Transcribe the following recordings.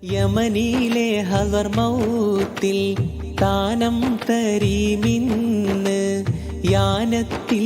യമനിലെ ഹദർമൗത്തിൽ താനം തരീമിന്ന് യാനത്തില്ലുപ്പാപ്പ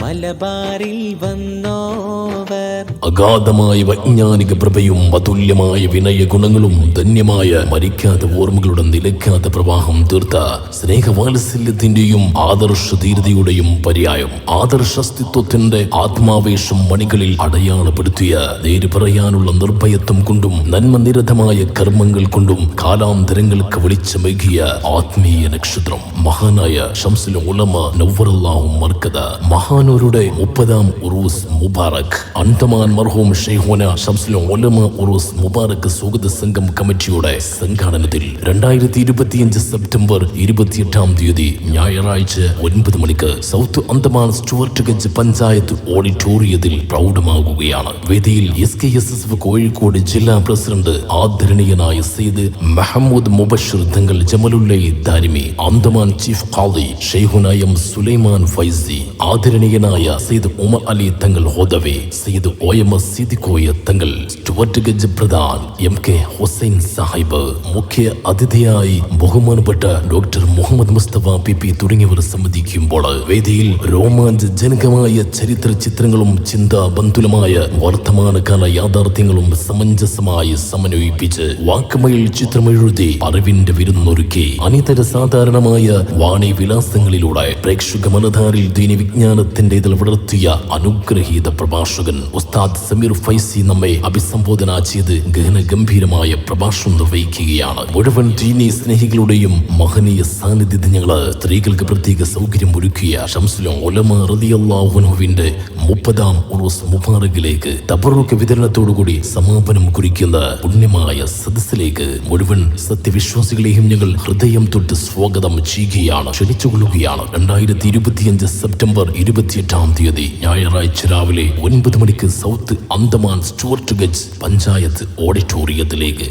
മലബാറിൽ വന്നോവർ. അഗാധമായ വൈജ്ഞാനിക പ്രഭയും അതുല്യമായ വിനയ ഗുണങ്ങളും ധന്യമായ മരിക്കാത്ത ഓർമ്മകളുടെ നിലയ്ക്കാത്ത പ്രവാഹം തീർത്ത സ്നേഹവാത്സല്യത്തിന്റെയും ആദർശ ധീരതയുടെയും പര്യായം. ആദർശസ്തിത്വത്തിന്റെ ആത്മാവേശം മണികളിൽ അടയാളപ്പെടുത്തിയ നേര് പറയാനുള്ള നിർഭയത്വം കൊണ്ടും നന്മനിരതമായ കർമ്മങ്ങൾ കൊണ്ടും കാലാന്തരങ്ങൾക്ക് വെളിച്ചമേകിയ ആത്മീയ നക്ഷത്രം മഹാനായ ശംസുൽ ഉലമ നവ്വറല്ലാഹു മർക്കദ. മഹാനൂരുടെ 30ാം ഉറൂസ് മുബാറക്. അന്തമാൻ മർഹൂം ഷെയ്ഖുന ശംസുൽ ഉലമ ഉറൂസ് മുബാറക് സ്വാഗത സംഘം കമ്മിറ്റിയുടെ സംഘാടനത്തിൽ 2025 സെപ്റ്റംബർ 28-ാം തീയതി ഞായറാഴ്ച 9 മണിക്ക് സൗത്ത് അന്തമാൻ സ്റ്റുവർട്ട് ഗഞ്ച് പഞ്ചായത്ത് ഓഡിറ്റോറിയത്തിൽ പ്രൗഢമാകുകയാണ്. വേദിയിൽ SKSSF കോഴിക്കോട് ജില്ലാ പ്രസിഡന്റ് ആദരണീയനായ സയ്യിദ് മഹമ്മൂദ് മുബഷിർ തങ്ങൾ ജമലുല്ലൈ ദാരിമി, അന്തമാൻ ചീഫ് ഖാദി ഷെയ്ഖുന എം സുലൈമാൻ ഫൈസി, ആദരണീയനായ സയ്യിദ് ഉമർ അലി തങ്ങൾ ഹോദവി, സയ്യിദ് OMS സിദിക്കോയ തങ്ങൾ, സ്റ്റുവർട്ട് ഗഞ്ച് പ്രധാൻ MK ഹുസൈൻ സാഹിബ്, മുഖ്യ അതിഥിയായി ബഹുമാനപ്പെട്ട ഡോക്ടർ മുഹമ്മദ് മുസ്തഫ PP തുടങ്ങിയവർ സംബന്ധിക്കുമ്പോൾ വേദിയിൽ രോമാഞ്ചജനകമായ ചരിത്ര ചിത്രങ്ങളും ചിന്താബന്ധുലമായ വർത്തമാനകാല യാഥാർത്ഥ്യങ്ങളും സമഞ്ജസമായി സമന്വയിപ്പിച്ച് വാക്കുമയിൽ ചിത്രമെഴുതി അറിവിന്റെ വിരുന്നൊരുക്കി അനിതര സാധാരണമായ വാണി വിലാസങ്ങളിലൂടെ പ്രേക്ഷക മനധാരിൽ ദീനി വിജ്ഞാനത്തിന്റെ ഇതിൽ വളർത്തിയ അനുഗ്രഹീത പ്രഭാഷകൻ ഉസ്താദ് സമീർ ഫൈസി നമ്മെ അഭിസംബോധന ചെയ്ത് ഗഹനഗംഭീരമായ പ്രഭാഷണം നിർവഹിക്കുകയാണ്. മുഴുവൻ ദീനി സ്നേഹികളുടെയും മഹനീയ സാന്നിധ്യങ്ങള് സ്ത്രീകൾക്ക് പ്രത്യേക സൗകര്യം ഒരുക്കിയ ശംസുൽ ഉലമ റളിയല്ലാഹു അൻഹുവിന്റെ 30ാം ഉറൂസ് മുബാറകിലേക്ക് തബറുക്ക് വിതരണത്തോടുകൂടി സമാപനം കുറിക്കുന്ന പുണ്യമായ സദസ്സിലേക്ക് മുഴുവൻ സത്യവിശ്വാസികളെയും ഞങ്ങൾ ഹൃദയം തൊട്ട് സ്വാഗതം ചെയ്യുകയാണ്, ക്ഷണിച്ചുകൊള്ളുകയാണ്. 2025 സെപ്റ്റംബർ 28-ാം തീയതി ഞായറാഴ്ച രാവിലെ 9 മണിക്ക് സൗത്ത് അന്തമാൻ സ്റ്റുവർട്ട് ഗഞ്ച് പഞ്ചായത്ത് ഓഡിറ്റോറിയത്തിലേക്ക്.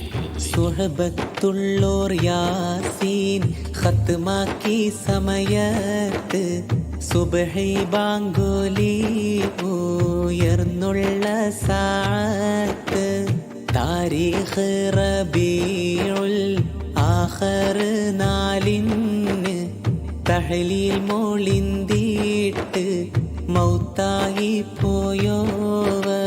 സുഹബത്തുള്ളോർ യാസീൻ ഖത്മാക്കി സമയത്ത് സുബ്ഹി ബാങ്കുലി ഉയർന്നുള്ള സാഅത്ത് താരീഖ് റബീഉൽ ആഖിർ 4 തഹ്ലീൽ മോളിന്തിട്ട് മൗത്തായി പോയോവർ.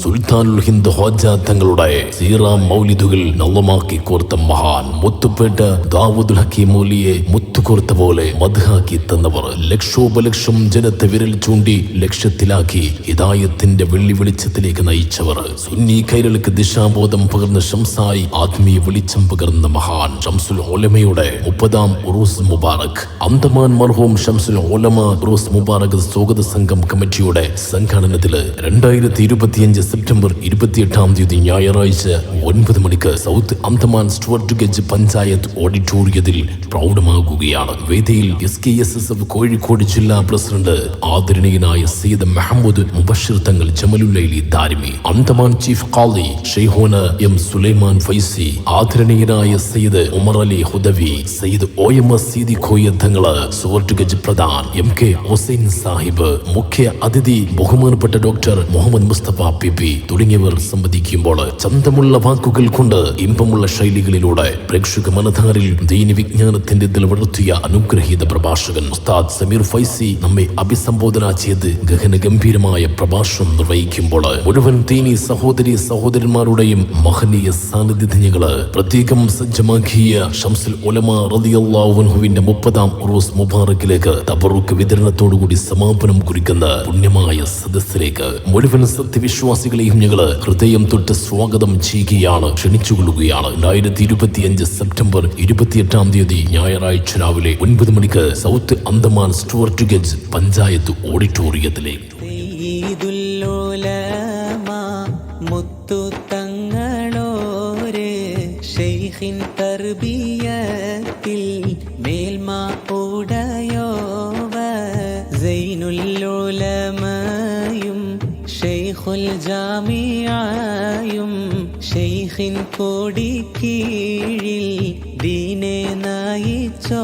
സുൽത്താനുൽ ഹിന്ദ് ഹോജ തങ്ങളുടെ സീറ മൗലിദുകൾ നവമാക്കി കോർത്ത മഹാൻ മുത്തുപേട്ട ദാവൂദുൽ ഹക്കീം മൗലിയെ മുത്തുകോർത്ത പോലെ മദ്ഹാക്കി തന്നവർ. ലക്ഷോപലക്ഷം ജനത്തെ വിരൽ ചൂണ്ടി ലക്ഷ്യത്തിലാക്കി ഹിദായത്തിന്റെ വെള്ളി വെളിച്ചത്തിലേക്ക് നയിച്ചവർ. സുന്നി കൈരൾക്ക് ദിശാബോധം പകർന്ന ഷംസായി ആത്മീയ വെളിച്ചം പകർന്ന മഹാൻ ശംസുൽ ഉലമയുടെ 30ാം ഉറൂസ് മുബാറക്. അന്തമാൻ മർഹൂം ശംസുൽ ഉലമ ഉറൂസ് മുബാറക് സ്വാഗത സംഘം കമ്മിറ്റിയുടെ സംഘാടനത്തില് 2025 സെപ്റ്റംബർ 28-ാം തീയതി ഞായറാഴ്ച 9 മണിക്ക് സൗത്ത് അന്തമാൻ സ്റ്റുവർട്ട് ഗഞ്ച് പഞ്ചായത്ത് ഓഡിറ്റോറിയത്തിൽ പ്രൗഢമാകുകയാണ്. വേദിയിൽ SKSSF കോഴിക്കോട് ജില്ലാ പ്രസിഡന്റ് ആദരണീയനായ സയ്യിദ് മഹമ്മൂദ് മുബഷിർ തങ്ങൾ ജമലുല്ലൈ ദാരിമി, അന്തമാൻ ചീഫ് ഖാദി ഷെയ്ഖുന എം സുലൈമാൻ ഫൈസി, ആദരണീയനായ സയ്യിദ് ഉമർ അലി ഹുദവി, സയ്യിദ് OMS സിദിക്കോയ തങ്ങൾ, സ്റ്റുവർട്ട് ഗഞ്ച് പ്രധാൻ MK ഹുസൈൻ സാഹിബ്, മുഖ്യ അതിഥി ബഹുമാനപ്പെട്ട ഡോക്ടർ മുഹമ്മദ് മുസ്തഫ PP തുടങ്ങിയവർ സംബന്ധിക്കുമ്പോൾ ചന്തമുള്ള വാക്കുകൾ കൊണ്ട് ഇമ്പമുള്ള ശൈലികളിലൂടെ പ്രേക്ഷക മനധാരിൽ ദീനി വിജ്ഞാനത്തിന്റെ ഇതിൽ വളർത്തിയ അനുഗ്രഹീത പ്രഭാഷകൻ ഉസ്താദ് സമീർ ഫൈസി നമ്മെ അഭിസംബോധന ചെയ്ത് ഗഹനഗംഭീരമായ പ്രഭാഷണം നിർവഹിക്കുമ്പോൾ മുഴുവൻ ദീനി സഹോദരി സഹോദരന്മാരുടെയും മഹനീയ സാന്നിധ്യങ്ങള് പ്രത്യേകം സജ്ജമാക്കിയ ശംസുൽ ഉലമ റളിയല്ലാഹു അൻഹുവിന്റെ 30ാം ഉറൂസ് മുബാറക്കിലേക്ക് തബറുക്ക് വിതരണത്തോടുകൂടി സമാപനം കുറിക്കുന്ന പുണ്യമായ സദസ്സിലേക്ക് മുഴുവൻ സത്യവിശ്വാസികളെയും ഞങ്ങൾ ഹൃദയം തൊട്ട് സ്വാഗതം ചെയ്യുകയാണ്, ക്ഷണിച്ചുകൊള്ളുകയാണ്. 2025 സെപ്റ്റംബർ 28-ാം തീയതി ഞായറാഴ്ച രാവിലെ 9 മണിക്ക് സൗത്ത് അന്തമാൻ സ്റ്റുവർട്ട് ഗഞ്ച് പഞ്ചായത്ത് ഓഡിറ്റോറിയത്തിലേക്ക്. മുത്തു തങ്ങളോര് ഷെയ്ഖിൻ തർബിയത്തിൽ മേൽമ ഉടയോവ സൈനുൽ ഉലമയും ഷെയ്ഖുൽ ജാമിഅയും ഷെയ്ഖിൻ കൊടി കീഴിൽ ദീനെ നയിച്ചോ.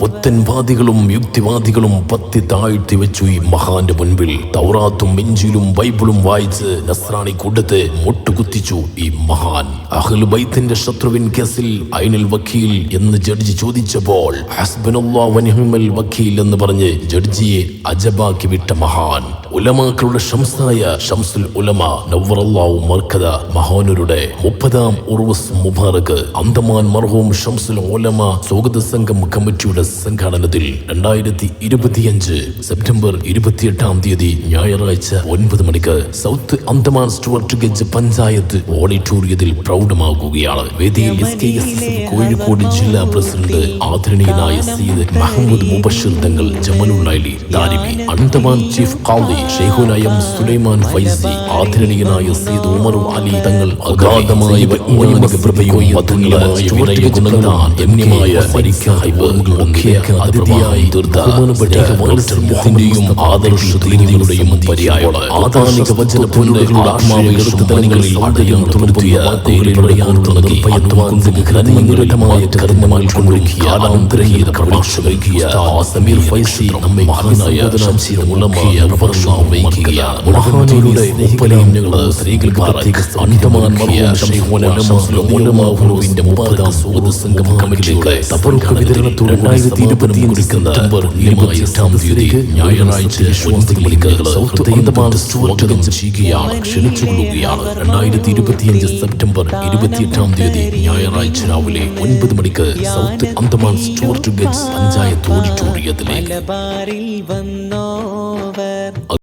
പുത്തൻവാദികളും യുക്തിവാദികളും പത്തി താഴ്ത്തി വെച്ചു ഈ മഹാന്റെ മുൻപിൽ. തൗറാത്തും ഇഞ്ചീലും ബൈബിളും വായിച്ച് നസ്രാണി കൂട്ടത്തെ മുട്ടുകുത്തിച്ചു ഈ മഹാൻ. അഹ്ലു ബൈത്തിന്റെ ശത്രുവിൻ കേസിൽ ഐനുൽ വക്കീൽ എന്ന് ജഡ്ജി ചോദിച്ചപ്പോൾ ഹസ്ബുനല്ലാഹു വനിഅമൽ വക്കീൽ എന്ന് പറഞ്ഞ് ജഡ്ജിയെ അജബാക്കി വിട്ട മഹാൻ. ഉലമാക്കളുടെ ശംസായ ശംസുൽ ഉലമ നവ്വറല്ലാഹു മർക്കദ മഹാനരുടെ 30-ാം ഉർവസ് മുബാറക് അന്തമാൻ മർഹൂം ശംസുൽ ഉലമ സ്വാഗത സംഘം കമ്മിറ്റിയുടെ സംഘാടനത്തിൽ 2025 സെപ്റ്റംബർ 28-ാം തീയതി ഞായറാഴ്ച 9 മണിക്ക് സൗത്ത് അന്തമാൻ സ്റ്റുവർട്ട് ഗഞ്ച് പഞ്ചായത്ത് ഓഡിറ്റോറിയത്തിൽ പ്രൗഢമാകുകയാണ്. വേദിയിൽ SKSSF കോഴിക്കോട് ജില്ലാ പ്രസിഡന്റ് ആദരണീയനായ സയ്യിദ് മഹമ്മൂദ് മുബഷിർ തങ്ങൾ ജമലുല്ലൈലി ദാരിമി, അന്തമാൻ ചീഫ് ഖാദി ശൈഖുനായ സുലൈമാൻ ഫൈസി, ആദരണീയനായ സയ്യിദ് ഉമർ അലി തങ്ങൾ അഗാധമായ വൈജ്ഞാനിക പ്രഭയും മധുരമായ വിനയ ഗുണങ്ങളാൽ ധന്യമായ മുഖ്യ അതിഥിയായി തീർത്തയും ആദർശങ്ങളുടെയും പര്യായം ആധുനിക വചനങ്ങളുടെ ആത്മാവികളിൽ അടയം തുളുത്തിയ മായ കർമ്മങ്ങൾ കൊണ്ടൊരുക്കിയ ആന്തരിക പ്രഭാഷകർക്കിയ സമീർ ഫൈസി നമ്മെ മഹാനായ ശംസീർ ഉലമായ മഹാനരുടെ ഉപലയങ്ങള് സ്ത്രീകൾക്ക് പ്രത്യേക അന്തമാൻ ഉലമാവിന്റെ 30-ാം സ്വാഗത സംഘം കമ്മിറ്റിയുടെ തബറുക്ക് വിതരണത്തോടെ 2025 കുറിക്കുന്ന സെപ്റ്റംബർ 28-ാം തീയതി ഞായറാഴ്ച 9 മണിക്ക് south Andaman Stuart Ganj ക്ഷണിച്ചുകൊള്ളുകയാണ്. 2025 September 28-ാം തീയതി ഞായറാഴ്ച രാവിലെ 9 മണിക്ക് സൗത്ത് അന്തമാൻ സ്റ്റുവർട്ട് ഗഞ്ച് പഞ്ചായത്ത് ഓഡിറ്റോറിയത്തിലേക്ക്. മലബാറിൽ വന്നോവർ